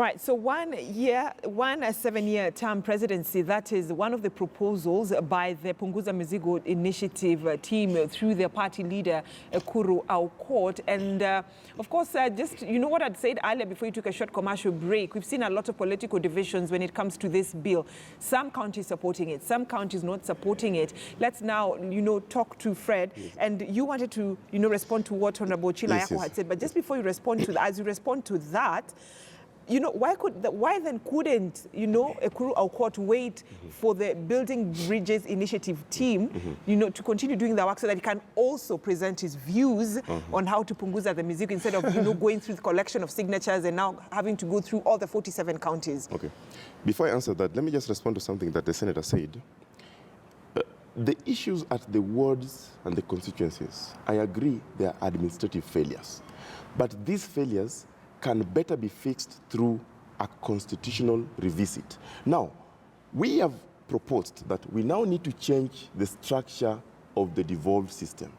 Right, so 7-year term presidency, that is one of the proposals by the Punguza Mizigo initiative team through their party leader, Ekuru Aukot. And of course, just, you know what I'd said earlier before you took a short commercial break, we've seen a lot of political divisions when it comes to this bill. Some counties supporting it, some counties not supporting it. Let's now, talk to Fred. Yes. And you wanted to, respond to what Honorable Chilayako had said. But just before you respond to that, as you respond to that, why then couldn't, Ekuru Aukot wait for the Building Bridges Initiative team, to continue doing the work so that he can also present his views on how to punguza the Mizigo instead of, going through the collection of signatures and now having to go through all the 47 counties? Okay. Before I answer that, let me just respond to something that the Senator said. The issues at the wards and the constituencies, I agree they are administrative failures. But these failures can better be fixed through a constitutional revisit. Now, we have proposed that we now need to change the structure of the devolved system.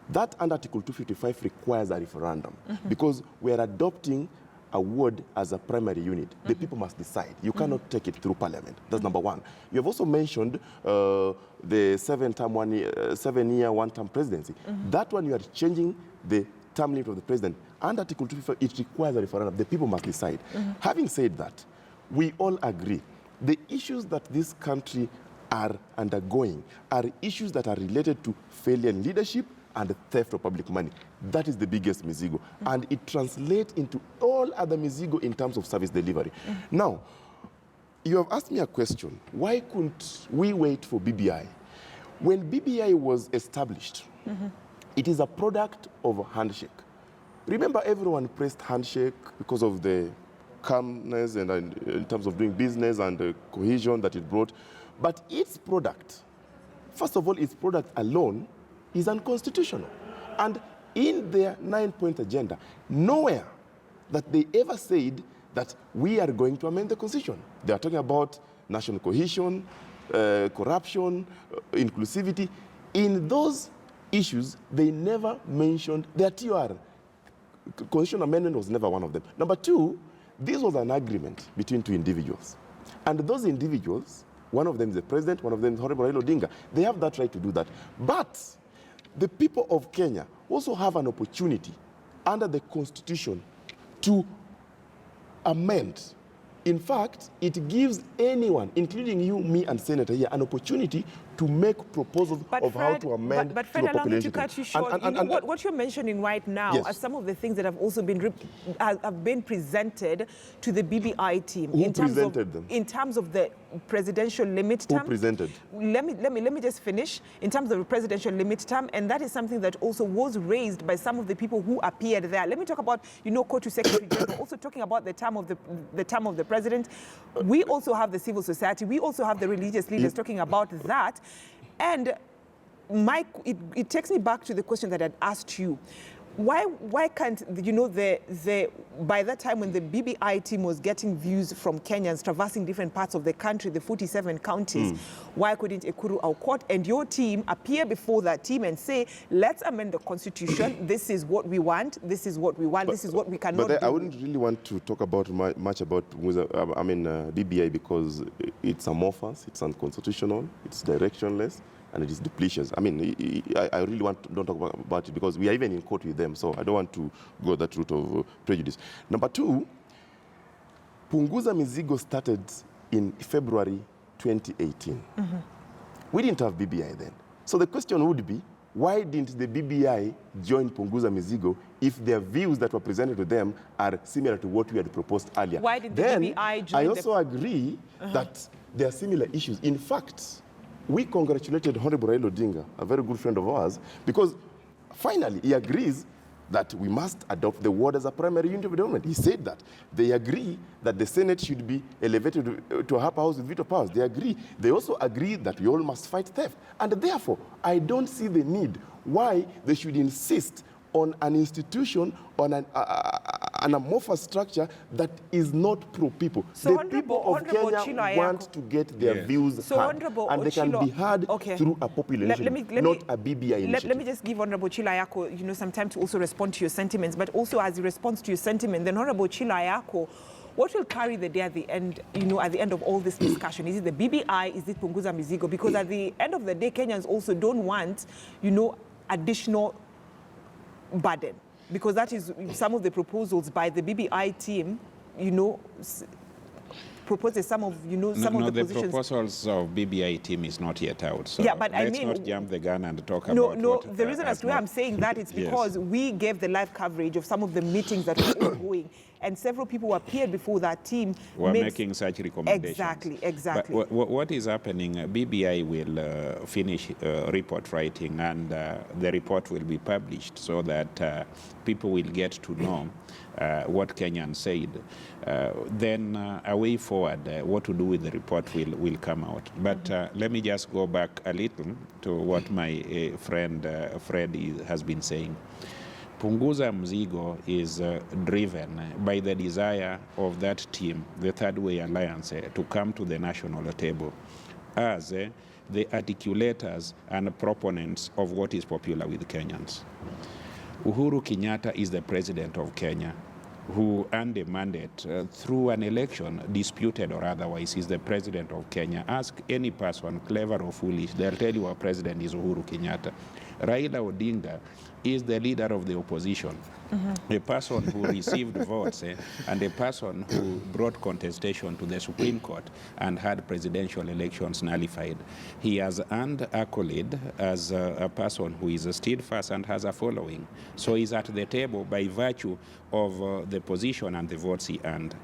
That under Article 255 requires a referendum because we are adopting a ward as a primary unit. The people must decide. You cannot take it through parliament. That's number one. You have also mentioned the 7-year, one-term presidency. That one you are changing the term limit of the president. Under Article 255, it requires a referendum. The people must decide. Having said that, we all agree the issues that this country are undergoing are issues that are related to failure in leadership and theft of public money. That is the biggest Mizigo. And it translates into all other Mizigo in terms of service delivery. Now, you have asked me a question. Why couldn't we wait for BBI? When BBI was established, it is a product of a handshake. Remember, everyone praised handshake because of the calmness and in terms of doing business and the cohesion that it brought. But its product, first of all, its product alone is unconstitutional. And in their 9-point agenda, nowhere that they ever said that we are going to amend the constitution. They are talking about national cohesion, corruption, inclusivity. In those issues, they never mentioned their TOR. Constitutional amendment was never one of them. Number two, this was an agreement between two individuals. And those individuals, one of them is the president, one of them is Honorable Raila Odinga. They have that right to do that. But the people of Kenya also have an opportunity under the Constitution to amend. In fact, it gives anyone, including you, me, and Senator here, an opportunity to make proposals of how to amend but Fred, allow me to cut you short. What you're mentioning right now are some of the things that have also been presented to the BBI team. Who presented them? In terms of the presidential limit term. Who presented? Let me just finish. In terms of the presidential limit term, and that is something that also was raised by some of the people who appeared there. Let me talk about, Kotu Secretary General, also talking about the term of the president. We also have the civil society. We also have the religious leaders talking about that. And Mike, it takes me back to the question that I'd asked you. Why can't, by that time when the BBI team was getting views from Kenyans traversing different parts of the country, the 47 counties, why couldn't Ekuru Aukot and your team appear before that team and say, let's amend the constitution, this is what we want, this is what we want, this is what we cannot do? I wouldn't really want to talk about much about BBI because it's amorphous, it's unconstitutional, it's directionless, and it is duplicious. I really don't talk about it because we are even in court with them, so I don't want to go that route of prejudice. Number two, Punguza Mizigo started in February 2018. We didn't have BBI then. So the question would be, why didn't the BBI join Punguza Mizigo if their views that were presented to them are similar to what we had proposed earlier? Why did the BBI join? I also agree that there are similar issues. In fact, we congratulated Honorable Raila Odinga, a very good friend of ours, because finally he agrees that we must adopt the ward as a primary unit of government. He said that. They agree that the Senate should be elevated to a upper house with veto powers. They agree. They also agree that we all must fight theft. And therefore, I don't see the need why they should insist on an institution, on an amorphous structure that is not pro-people. So the people of Kenya want to get their views heard, and they can be heard through a popular initiative, not a BBI initiative. Let me just give Honorable Chilayako, some time to also respond to your sentiments, but also as he responds to your sentiment, then Honorable Chilayako, what will carry the day at the end, at the end of all this discussion? Is it the BBI? Is it Punguza Mizigo? Because at the end of the day, Kenyans also don't want, additional burden. Because that is some of the proposals by the BBI team, proposes some of, some of the positions. The proposals of BBI team is not yet out. So yeah, but let's not jump the gun and talk about what... The reason as to why I'm saying that is because we gave the live coverage of some of the meetings that were ongoing, and several people who appeared before that team were making such recommendations. Exactly. But what is happening, BBI will finish report writing, and the report will be published so that people will get to know what Kenyans said. Then a way forward, what to do with the report will come out. But let me just go back a little to what my friend Fred has been saying. Punguza Mizigo is driven by the desire of that team, the Third Way Alliance, to come to the national table as the articulators and proponents of what is popular with Kenyans. Uhuru Kenyatta is the president of Kenya, who earned a mandate through an election, disputed or otherwise. He's the president of Kenya. Ask any person, clever or foolish, they'll tell you our president is Uhuru Kenyatta. Raila Odinga is the leader of the opposition, a person who received votes and a person who brought contestation to the Supreme Court and had presidential elections nullified. He has earned accolade as a person who is steadfast and has a following. So he's at the table by virtue of the position and the votes he earned.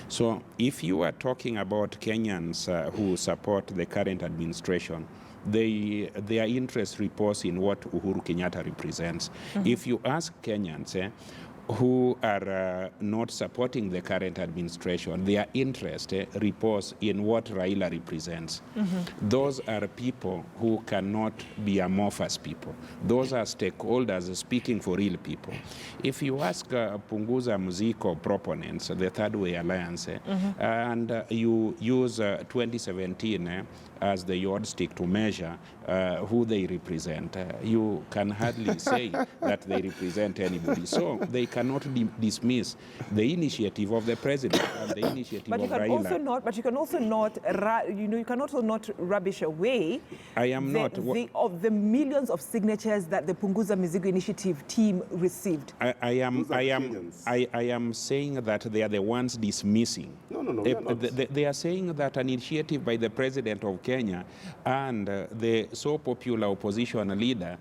So if you are talking about Kenyans who support the current administration, their interest repose in what Uhuru Kenyatta represents. If you ask Kenyans who are not supporting the current administration, their interest repose in what Raila represents. Those are people who cannot be amorphous people. Those are stakeholders speaking for real people. If you ask Punguza Mizigo proponents, the Third Way Alliance, and you use 2017 as the yardstick to measure who they represent, you can hardly say that they represent anybody. So they cannot dismiss the initiative of the president and the initiative of Raila. But you can also not, you can also not rubbish away the millions of signatures that the Punguza Mizigo Initiative team received. I am saying that they are the ones dismissing. No, they are saying that an initiative by the president of Kenya and the so popular opposition leader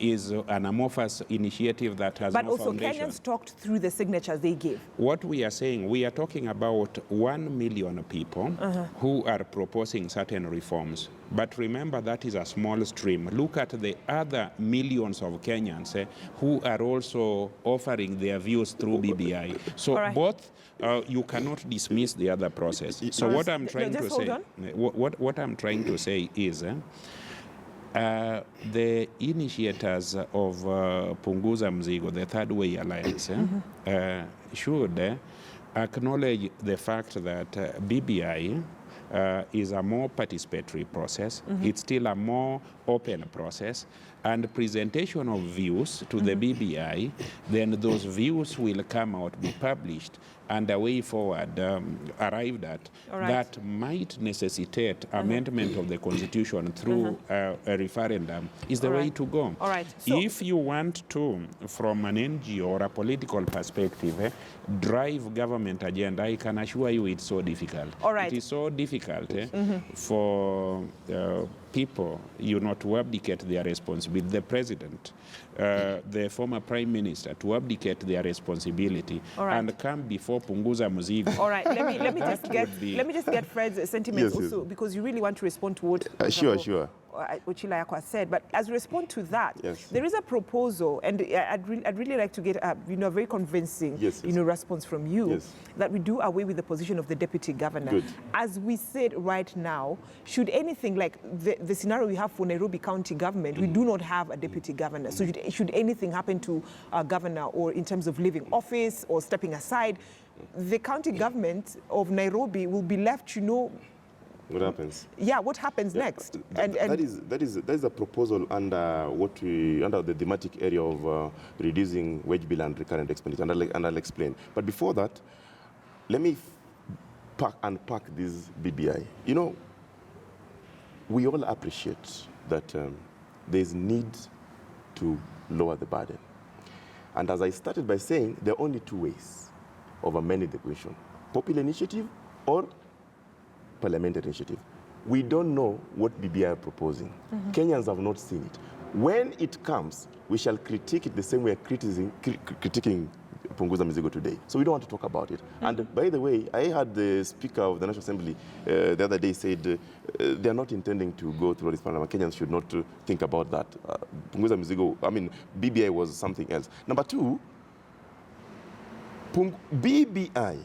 is an amorphous initiative that has no foundation. But also Kenyans talked through the signatures they gave. What we are saying, we are talking about 1 million people who are proposing certain reforms. But remember, that is a small stream. Look at the other millions of Kenyans who are also offering their views through BBI. So both, you cannot dismiss the other process. So what I'm trying to say, what I'm trying to say is, the initiators of Punguza Mizigo, the Third Way Alliance, should acknowledge the fact that BBI is a more participatory process. It's still a more open process, and presentation of views to the BBI, then those views will come out, be published, and a way forward arrived at that might necessitate amendment of the Constitution through a referendum is the way to go. So if you want to, from an NGO or a political perspective, drive government agenda, I can assure you it's so difficult. It is so difficult for people, to abdicate their responsibility. The president, the former prime minister, to abdicate their responsibility and come before Punguza Mizigo. All right, let me just get Fred's sentiments also, because you really want to respond to what Sure. Ochila Yakwa said. But as we respond to that, there is a proposal, and I'd really like to get a very convincing response from you that we do away with the position of the deputy governor. As we said right now, should anything like the scenario we have for Nairobi County government, we do not have a deputy governor. So should anything happen to a governor, or in terms of leaving office or stepping aside, the county government of Nairobi will be left, what happens? Yeah, what happens next? That is a proposal under under the thematic area of reducing wage bill and recurrent expenditure, and I'll explain. But before that, let me unpack this BBI. You know, we all appreciate that there's need to lower the burden. And as I started by saying, there are only two ways of amending the Constitution: popular initiative or parliamentary initiative. We don't know what BBI are proposing. Kenyans have not seen it. When it comes, we shall critique it the same way we're critiquing Punguza Mizigo today. So we don't want to talk about it. And by the way, I heard the Speaker of the National Assembly the other day said they're not intending to go through this parliament. Kenyans should not think about that. Punguza Mizigo, I mean, BBI was something else. Number two, BBI,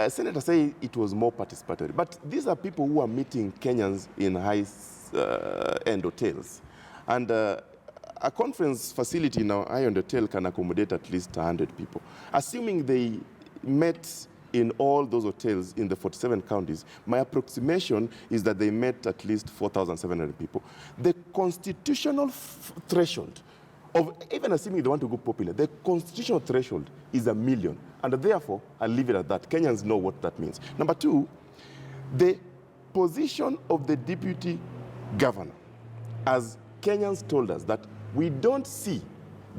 senators say it was more participatory, but these are people who are meeting Kenyans in high-end hotels. And a conference facility in our high-end hotel can accommodate at least 100 people. Assuming they met in all those hotels in the 47 counties, my approximation is that they met at least 4,700 people. The constitutional threshold of, even assuming they want to go popular, the constitutional threshold is 1 million. And therefore, I'll leave it at that. Kenyans know what that means. Number two, the position of the deputy governor, as Kenyans told us, that we don't see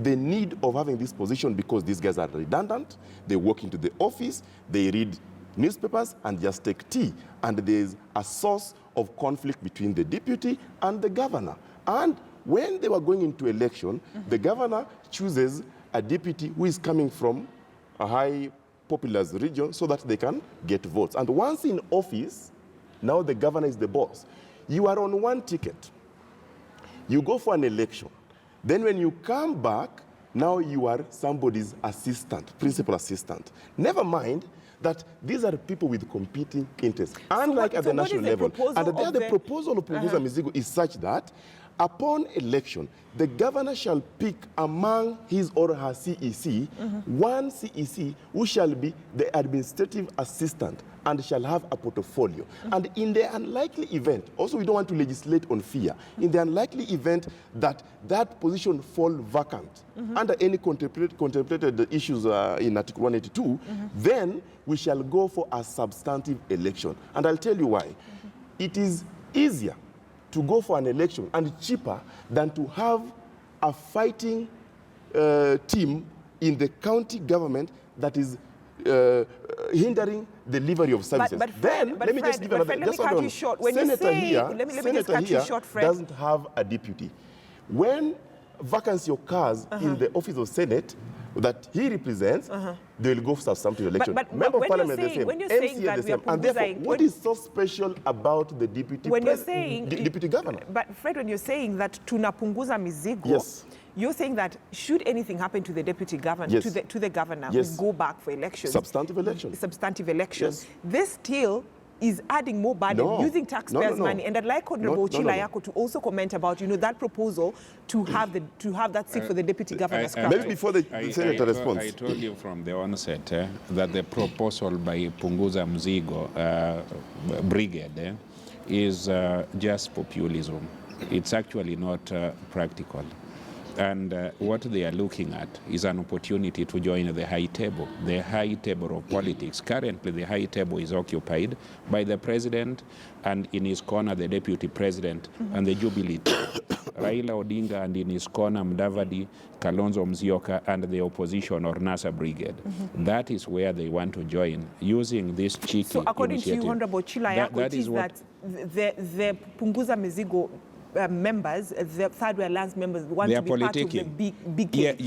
the need of having this position because these guys are redundant. They walk into the office, they read newspapers and just take tea. And there's a source of conflict between the deputy and the governor. And when they were going into election, the governor chooses a deputy who is coming from a high populous region so that they can get votes. And once in office, now the governor is the boss. You are on one ticket. You go for an election. Then when you come back, now you are somebody's assistant, principal assistant. Never mind that these are people with competing interests, unlike at the national level. And there the proposal of Punguza Mizigo is such that upon election, the governor shall pick among his or her CEC, one CEC who shall be the administrative assistant and shall have a portfolio. And in the unlikely event, also we don't want to legislate on fear, in the unlikely event that that position fall vacant under any contemplated issues in Article 182, then we shall go for a substantive election. And I'll tell you why. It is easier to go for an election and cheaper than to have a fighting team in the county government that is hindering the delivery of services. Let me just give another. Let me cut you short. When Senator here, doesn't have a deputy. When vacancy occurs in the office of Senate that he represents, they will go for substantive election. Member of Parliament the same, MCA the same. And therefore, what is so special about the deputy deputy governor? But Fred, when you're saying that tunapunguza mizigo, you're saying that should anything happen to the deputy governor, to the governor, we go back for elections. Substantive elections. Substantive elections. This still is adding more burden using taxpayers' money. And I'd like Honorable Chilayako to also comment about, that proposal to have that seat for the deputy governor's crafted. Maybe before the senator responds. I told you from the onset that the proposal by Punguza Mizigo Brigade is just populism. It's actually not practical. And what they are looking at is an opportunity to join the high table of politics. Currently, the high table is occupied by the president and in his corner, the deputy president and the Jubilee. Raila Odinga and in his corner, Mudavadi, Kalonzo Musyoka and the opposition or NASA Brigade. That is where they want to join, using this cheeky So according initiative. to you, Honorable Chilayako, it is that the Punguza Mizigo members, the Third Way Alliance members, want to be part of the big let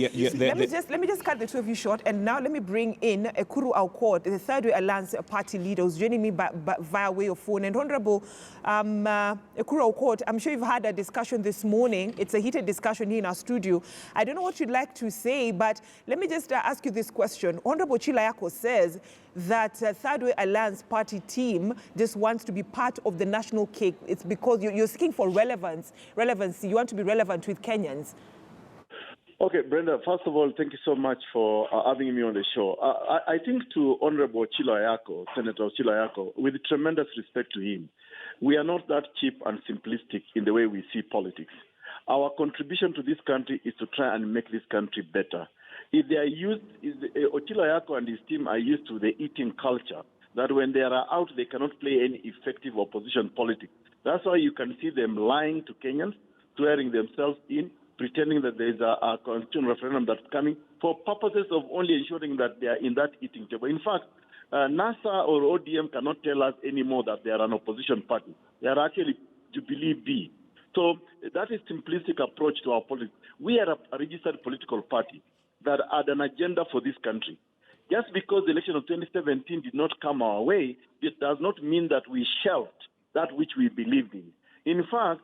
me just cut the two of you short, and now let me bring in Ekuru Aukot, the Third Way Alliance party leader, who's joining me via way of phone. And Honorable Ekuru Aukot, I'm sure you've had a discussion this morning. It's a heated discussion here in our studio. I don't know what you'd like to say, but let me just ask you this question. Honorable Chilayako says that Third Way Alliance party team just wants to be part of the national cake. It's because you're seeking for relevancy. You want to be relevant with Kenyans. Okay, Brenda, first of all, thank you so much for having me on the show. I think to Honorable Chilayako, Senator Chilayako, with tremendous respect to him, we are not that cheap and simplistic in the way we see politics. Our contribution to this country is to try and make this country better. If they are used, Ochilo Ayako and his team are used to the eating culture, that when they are out, they cannot play any effective opposition politics. That's why you can see them lying to Kenyans, swearing themselves in, pretending that there is a constitutional referendum that's coming for purposes of only ensuring that they are in that eating table. In fact, NASA or ODM cannot tell us anymore that they are an opposition party. They are actually Jubilee B. So that is simplistic approach to our politics. We are a registered political party that had an agenda for this country. Just because the election of 2017 did not come our way, it does not mean that we shelved that which we believed in. In fact,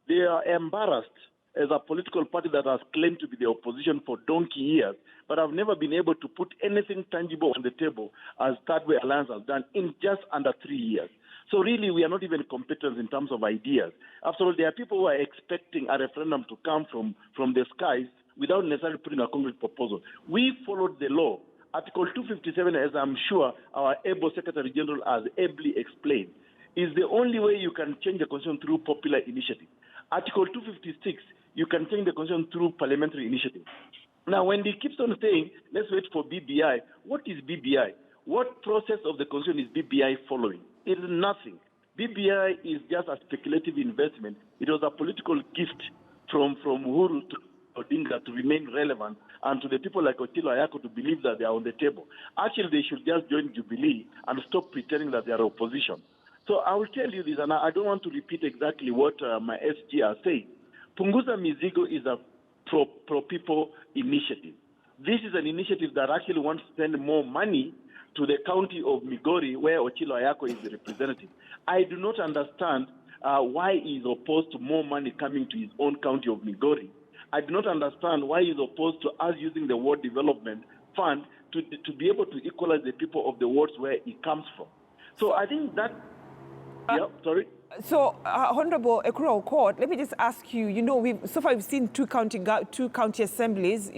they are embarrassed as a political party that has claimed to be the opposition for donkey years, but have never been able to put anything tangible on the table as Third Way Alliance has done in just under 3 years. So really, we are not even competent in terms of ideas. After all, there are people who are expecting a referendum to come from the skies without necessarily putting a concrete proposal. We followed the law. Article 257, as I'm sure our able Secretary General has ably explained, is the only way you can change the constitution through popular initiative. Article 256, you can change the constitution through parliamentary initiative. Now, when he keeps on saying, let's wait for BBI, what is BBI? What process of the constitution is BBI following? It is nothing. BBI is just a speculative investment. It was a political gift from Uhuru to Odinga to remain relevant, and to the people like Ochilo Ayako to believe that they are on the table. Actually, they should just join Jubilee and stop pretending that they are opposition. So I will tell you this, and I don't want to repeat exactly what my SG are saying. Punguza Mizigo is a pro-people initiative. This is an initiative that actually wants to send more money to the county of Migori, where Ochilo Ayako is the representative. I do not understand why he is opposed to more money coming to his own county of Migori. I do not understand why he is opposed to us using the Ward Development Fund to be able to equalize the people of the wards where he comes from. So I think that... sorry? So, Honorable Ekuro Court, let me just ask you, so far we've seen two county assemblies,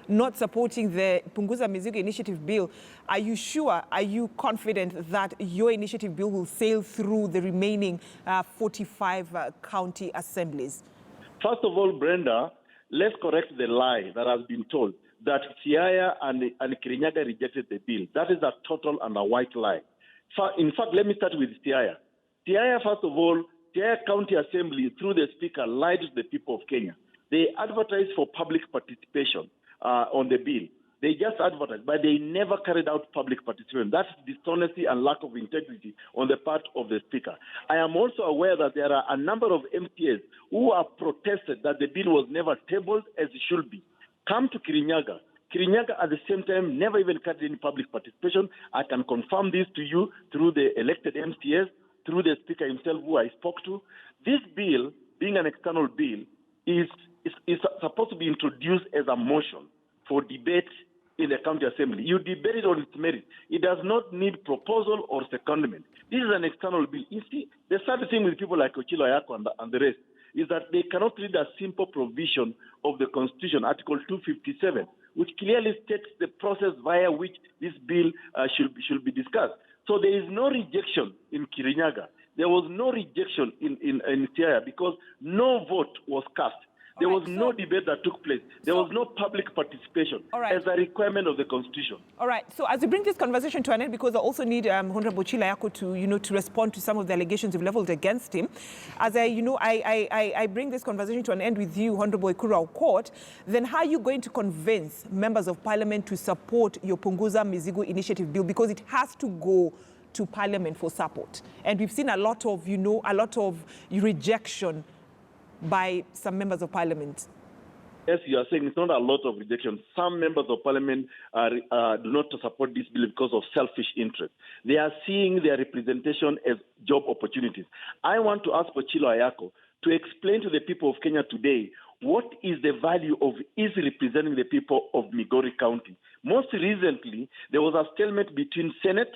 not supporting the Punguza Mizigo Initiative Bill. Are you sure, are you confident that your initiative bill will sail through the remaining 45 county assemblies? First of all, Brenda, let's correct the lie that has been told that Siaya and Kirinyaga rejected the bill. That is a total and a white lie. In fact, let me start with Siaya. Siaya, first of all, Siaya County Assembly, through the Speaker, lied to the people of Kenya. They advertised for public participation on the bill. They just advertised, but they never carried out public participation. That's dishonesty and lack of integrity on the part of the Speaker. I am also aware that there are a number of MPs who have protested that the bill was never tabled as it should be. Come to Kirinyaga. Kirinyaga, at the same time, never even carried any public participation. I can confirm this to you through the elected MCs, through the Speaker himself who I spoke to. This bill, being an external bill, is supposed to be introduced as a motion for debate in the county assembly. You debate it on its merit. It does not need proposal or secondment. This is an external bill. You see, the sad thing with people like Ochilo Ayako and the rest is that they cannot read a simple provision of the Constitution, Article 257, which clearly states the process via which this bill should be discussed. So there is no rejection in Kirinyaga. There was no rejection in Siaya because no vote was cast. There was no debate that took place. There was no public participation as a requirement of the Constitution. All right. So as we bring this conversation to an end, because I also need Honorable Ochilo Ayako to respond to some of the allegations you've leveled against him. As I bring this conversation to an end with you, Honorable Ekuro Court, then how are you going to convince members of Parliament to support your Punguza Mizigo Initiative Bill? Because it has to go to Parliament for support. And we've seen a lot of rejection by some members of Parliament. Yes, you are saying it's not a lot of rejection. Some members of Parliament do not support this bill because of selfish interest. They are seeing their representation as job opportunities. I want to ask Ochilo Ayako to explain to the people of Kenya today what is the value of his representing the people of Migori County. Most recently, there was a stalemate between Senate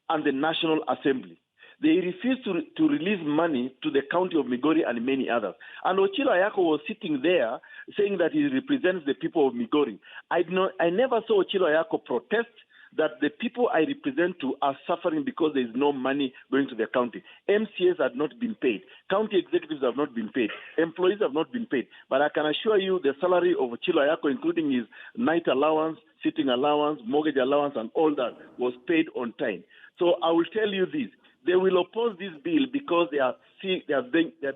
and the National Assembly. They refused to release money to the county of Migori and many others. And Ochilo Ayako was sitting there saying that he represents the people of Migori. I never saw Ochilo Ayako protest that the people I represent to are suffering because there is no money going to the county. MCAs have not been paid. County executives have not been paid. Employees have not been paid. But I can assure you the salary of Ochilo Ayako, including his night allowance, sitting allowance, mortgage allowance, and all that, was paid on time. So I will tell you this. They will oppose this bill because they are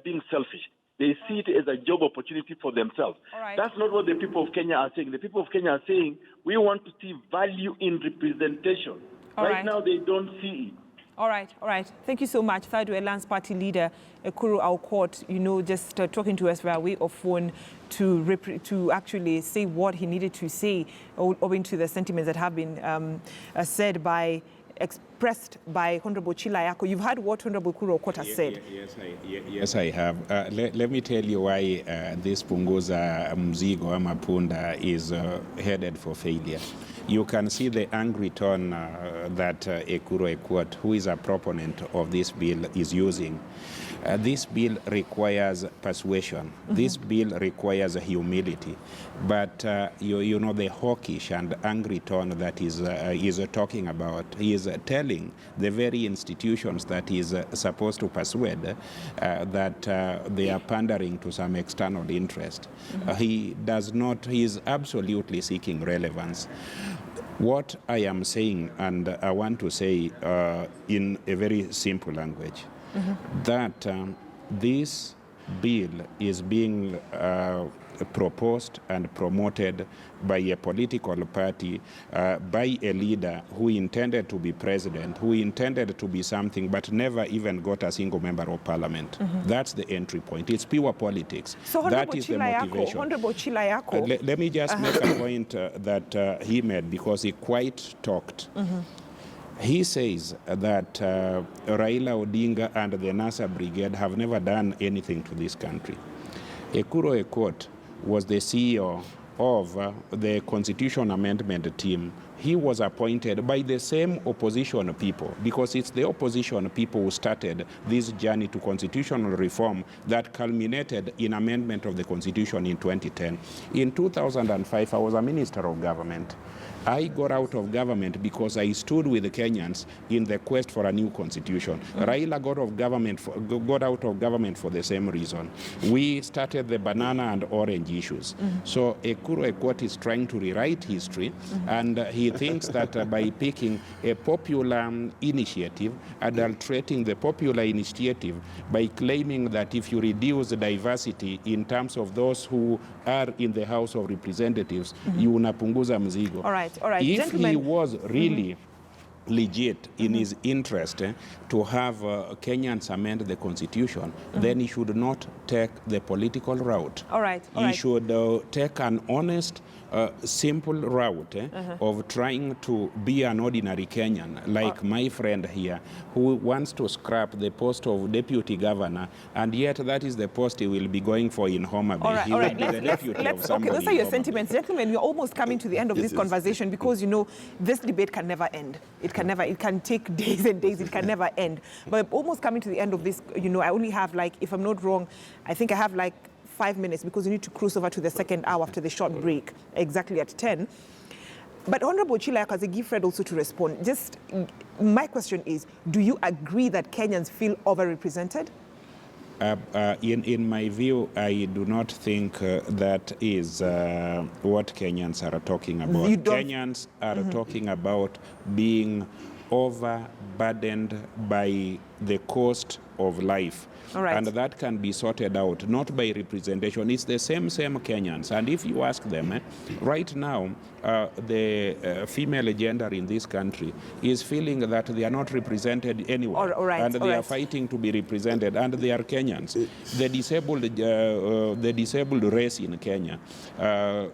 being selfish. They see it as a job opportunity for themselves. Right. That's not what the people of Kenya are saying. The people of Kenya are saying, we want to see value in representation. Right now, they don't see it. All right. Thank you so much. Third Lands Party leader, Ekuru Aukot, just talking to us via way of phone to actually say what he needed to say, owing to the sentiments that have been expressed by Honorable Ochilo Ayako. You've heard what Honorable Ekuru Aukot has said. Yes, I have. Let me tell you why this Punguza Mizigo Mapunda is headed for failure. You can see the angry tone that Ekuru Aukot, who is a proponent of this bill, is using. This bill requires persuasion. This bill requires humility. But you know, the hawkish and angry tone that he's talking about, he is telling the very institutions that he is supposed to persuade that they are pandering to some external interest. He is absolutely seeking relevance. What I am saying, and I want to say in a very simple language, that this bill is being proposed and promoted by a political party, by a leader who intended to be president, who intended to be something, but never even got a single member of parliament. That's the entry point. It's pure politics. So that is the motivation. Honorable Ochilo Ayako. Let me just make a point that he made, because he quite talked. He says that Raila Odinga and the NASA Brigade have never done anything to this country. Ekuru Aukot was the CEO of the Constitution Amendment team. He was appointed by the same opposition people, because it's the opposition people who started this journey to constitutional reform that culminated in amendment of the Constitution in 2010. In 2005, I was a minister of government. I got out of government because I stood with the Kenyans in the quest for a new constitution. Raila got out of government for the same reason. We started the banana and orange issues. So Ekuru Aukot is trying to rewrite history, and he thinks that by picking a popular initiative, adulterating the popular initiative by claiming that if you reduce the diversity in terms of those who are in the House of Representatives, you unapunguza mzigo. All right. If Gentlemen, he was really legit in his interest to have Kenyans amend the constitution, then he should not take the political route. He should take an honest, simple route of trying to be an ordinary Kenyan, like my friend here, who wants to scrap the post of deputy governor, and yet that is the post he will be going for in Homa Bay. He will be the deputy of somebody. Okay, those are your sentiments. Gentlemen, we're almost coming to the end of this conversation, because, you know, this debate can never end. It can take days and days. It can never end. But almost coming to the end of this, you know, I only have, like, if I'm not wrong, I think I have like 5 minutes, because we need to cruise over to the second hour after the short break, exactly at 10. But Honorable Ochilo Ayako, as I give Fred also to respond, just my question is, do you agree that Kenyans feel overrepresented? In my view, I do not think that is what Kenyans are talking about. Kenyans are talking about being overburdened by the cost of life. And that can be sorted out, not by representation. It's the same Kenyans. And if you ask them, right now, the female gender in this country is feeling that they are not represented anywhere. And they are fighting to be represented, and they are Kenyans. The disabled race in Kenya,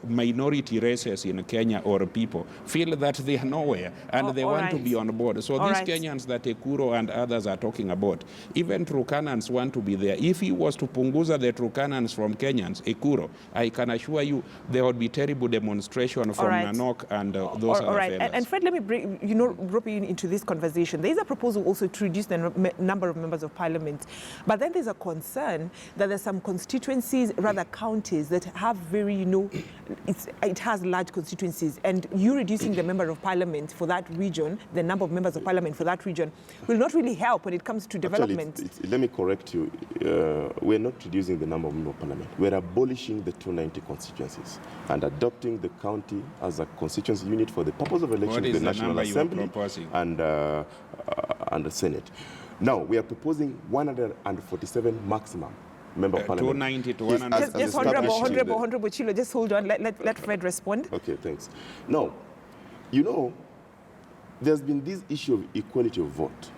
minority races in Kenya, or people, feel that they are nowhere, and they want to be on board. So these Kenyans that Ekuru and others are talking talking about. Even Turkanans want to be there. If he was to Punguza the Turkanans from Kenyans, Ekuro, I can assure you there would be terrible demonstration from Nanok and those other fellas. And Fred, let me bring, rope you into this conversation. There is a proposal also to reduce the number of members of parliament, but then there's a concern that there's some constituencies, rather counties, that have very, it has large constituencies, and you reducing the member of parliament for that region, the number of members of parliament for that region, will not really help when it comes to development. Actually, let me correct you. We're not reducing the number of members of parliament. We're abolishing the 290 constituencies and adopting the county as a constituency unit for the purpose of election to the National Assembly and the Senate. Now, we are proposing 147 maximum member of parliament. 290 to 100. Just Honorable Chilo, just hold on. Let Fred respond. Okay, thanks. Now, there's been this issue of equality of vote.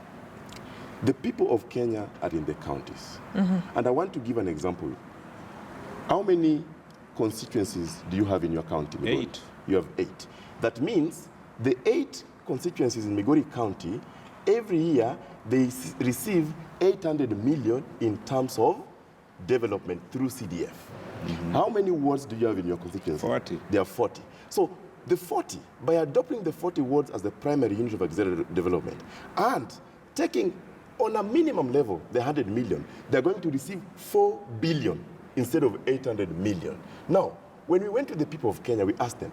The people of Kenya are in the counties. And I want to give an example. How many constituencies do you have in your county, Migori? 8. You have 8. That means the 8 constituencies in Migori County, every year they receive 800 million in terms of development through CDF. How many wards do you have in your constituency? 40. There are 40. So the 40, by adopting the 40 wards as the primary unit of auxiliary development and taking on a minimum level the 100 million, they're going to receive 4 billion instead of 800 million. Now, when we went to the people of Kenya, we asked them,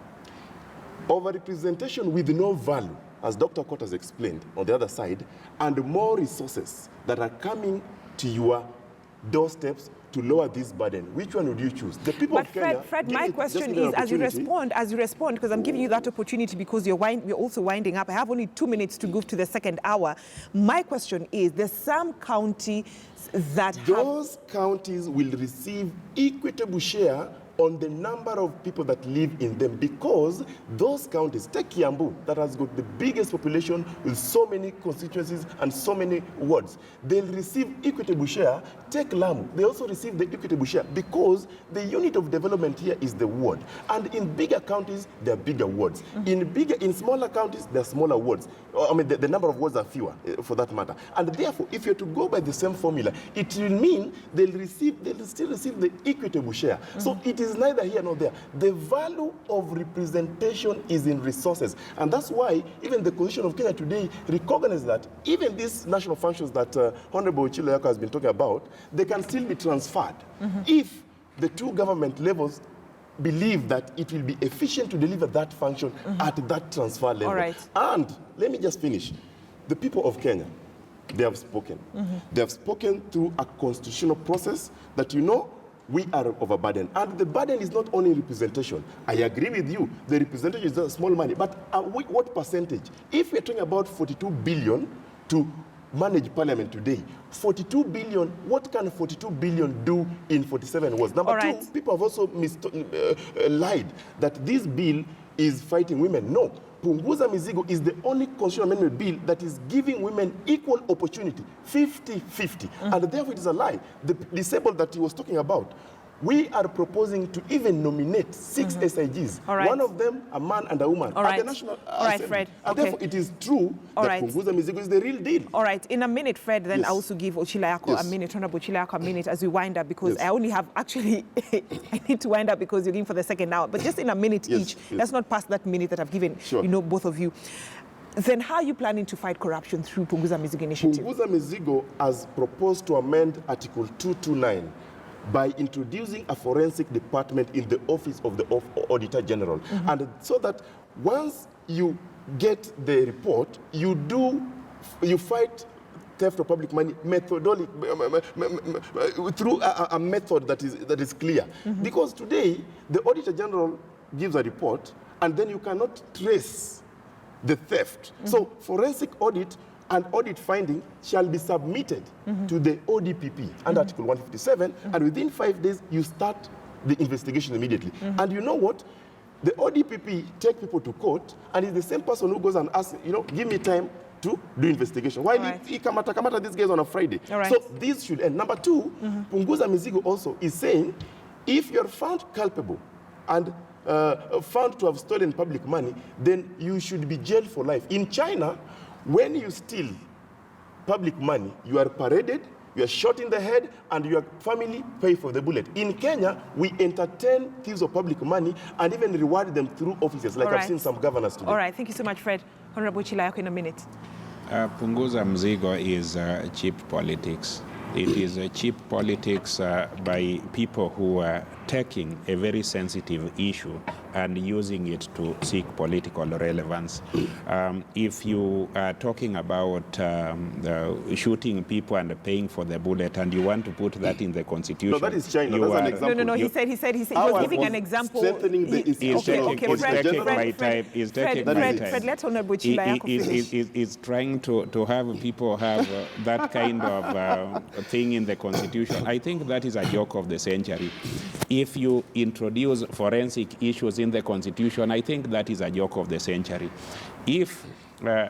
over-representation with no value, as Dr. Kot has explained on the other side, and more resources that are coming to your doorsteps to lower this burden. Which one would you choose? The people of Kenya. Fred, my question is, as you respond, because I'm giving you that opportunity because we're also winding up. I have only 2 minutes to go to the second hour. My question is, there's some counties that those counties will receive equitable share on the number of people that live in them, because those counties, take Kiambu, that has got the biggest population with so many constituencies and so many wards, they'll receive equitable share. Take Lamu, they also receive the equitable share because the unit of development here is the ward. And in bigger counties, there are bigger wards. In smaller counties, there are smaller wards. I mean, the number of wards are fewer, for that matter. And therefore, if you're to go by the same formula, it will mean they'll still receive the equitable share. So it is neither here nor there. The value of representation is in resources. And that's why even the Constitution of Kenya today recognizes that even these national functions that Honorable Chilo Yako has been talking about, they can still be transferred if the two government levels believe that it will be efficient to deliver that function at that transfer level. All right. And let me just finish. The people of Kenya, they have spoken. They have spoken through a constitutional process that we are overburdened. And the burden is not only representation. I agree with you. The representation is just small money. But what percentage? If we're talking about 42 billion to manage parliament today, 42 billion, what can 42 billion do in 47 words? Number two, people have also lied that this bill is fighting women. No. Punguza Mizigo is the only constitutional amendment bill that is giving women equal opportunity, 50-50. And therefore it is a lie. The disabled that he was talking about, we are proposing to even nominate 6 SIGs. One of them, a man and a woman, at the National Assembly. Fred. And therefore it is true that Punguza Mizigo is the real deal. All right. In a minute, Fred, then I also give Ochila Yako a minute, Honorable Ochila Yako a minute as we wind up, because I only have I need to wind up because you're going for the second hour. But just in a minute each, let's not pass that minute that I've given, both of you. Then how are you planning to fight corruption through Punguza Mizigo initiative? Punguza Mizigo has proposed to amend Article 229 by introducing a forensic department in the office of the Auditor General. And so that once you get the report, you fight theft of public money methodically through a method that is clear. Because today, the Auditor General gives a report, and then you cannot trace the theft. So forensic audit and audit finding shall be submitted to the ODPP under Article 157, and within 5 days, you start the investigation immediately. And you know what? The ODPP take people to court, and it's the same person who goes and asks, give me time to do investigation. While he kamata these guys on a Friday. So this should end. Number two, Punguza Mizigo also is saying, if you're found culpable and found to have stolen public money, then you should be jailed for life. In China, when you steal public money, you are paraded, you are shot in the head, and your family pay for the bullet. In Kenya, we entertain thieves of public money and even reward them through offices, like I've seen some governors today. All right, thank you so much, Fred. Honorable Chilayako, in a minute. Punguza Mizigo is cheap politics. It is cheap politics by people who are taking a very sensitive issue and using it to seek political relevance. If you are talking about shooting people and paying for the bullet, and you want to put that in the Constitution, no, that is China. That's an example. No. He said he was giving an example. Strengthening the Fred, let Honorable Chilayako finish. Is trying to have people have that kind of thing in the Constitution. I think that is a joke of the century. If you introduce forensic issues in the Constitution, I think that is a joke of the century. If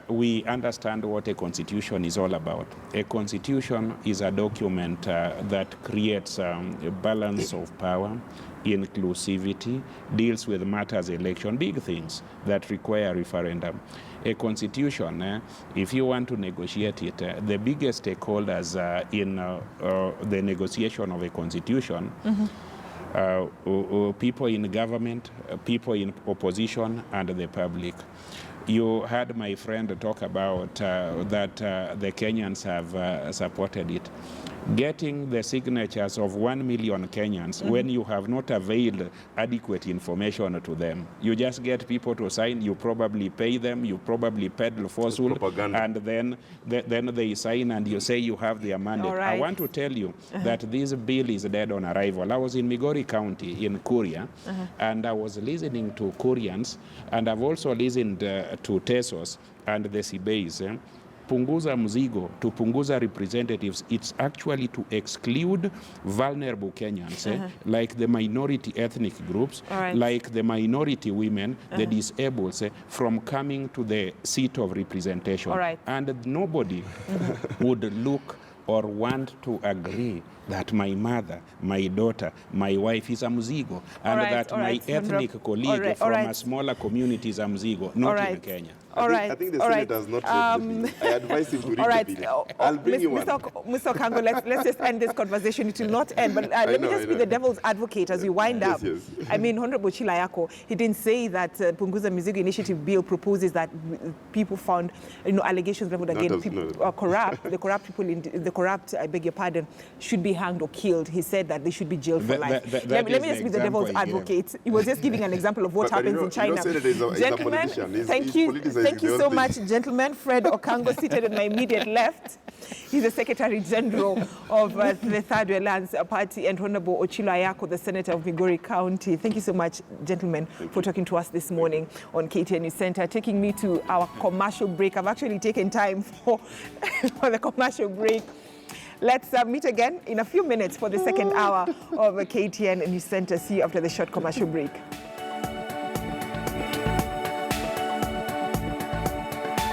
we understand what a constitution is all about. A constitution is a document that creates a balance of power, inclusivity, deals with matters election, big things that require referendum. A constitution, if you want to negotiate it, the biggest stakeholders in the negotiation of a constitution, people in government, people in opposition, and the public. You heard my friend talk about that the Kenyans have supported it. Getting the signatures of 1 million Kenyans when you have not availed adequate information to them. You just get people to sign, you probably pay them, you probably peddle falsehood, and then they sign and you say you have their mandate. Right. I want to tell you that this bill is dead on arrival. I was in Migori County in Kuria, and I was listening to Kurians, and I've also listened to Tesos and the Sibeis. Punguza Mizigo, to Punguza representatives, it's actually to exclude vulnerable Kenyans, like the minority ethnic groups, like the minority women, the disabled, from coming to the seat of representation. And nobody would look or want to agree that my mother, my daughter, my wife is a Mizigo, and that my ethnic colleague from a smaller community is a Mizigo, not in Kenya. I think the Senate does not read the bill. I advise him to read the bill. I'll bring you one. Mr. Okango, let's just end this conversation. It will not end, but let me just be the devil's advocate as we wind up. Yes. I mean, Honorable Chilayako, he didn't say that Punguza Mizigo Initiative Bill proposes that people found, allegations leveled against people are corrupt. The corrupt people, the corrupt, I beg your pardon, should be hanged or killed. He said that they should be jailed for life. Let me just be the devil's advocate. He was just giving an example of what happens in China. Gentlemen, thank you. Thank you so much, gentlemen. Fred Okango, seated on my immediate left. He's the Secretary General of the Third Alliance Party, and Honorable Chilayako, the Senator of Migori County. Thank you so much, gentlemen, for talking to us this morning on KTN News Center. Taking me to our commercial break. I've actually taken time for the commercial break. Let's meet again in a few minutes for the second hour of KTN News Center. See you after the short commercial break.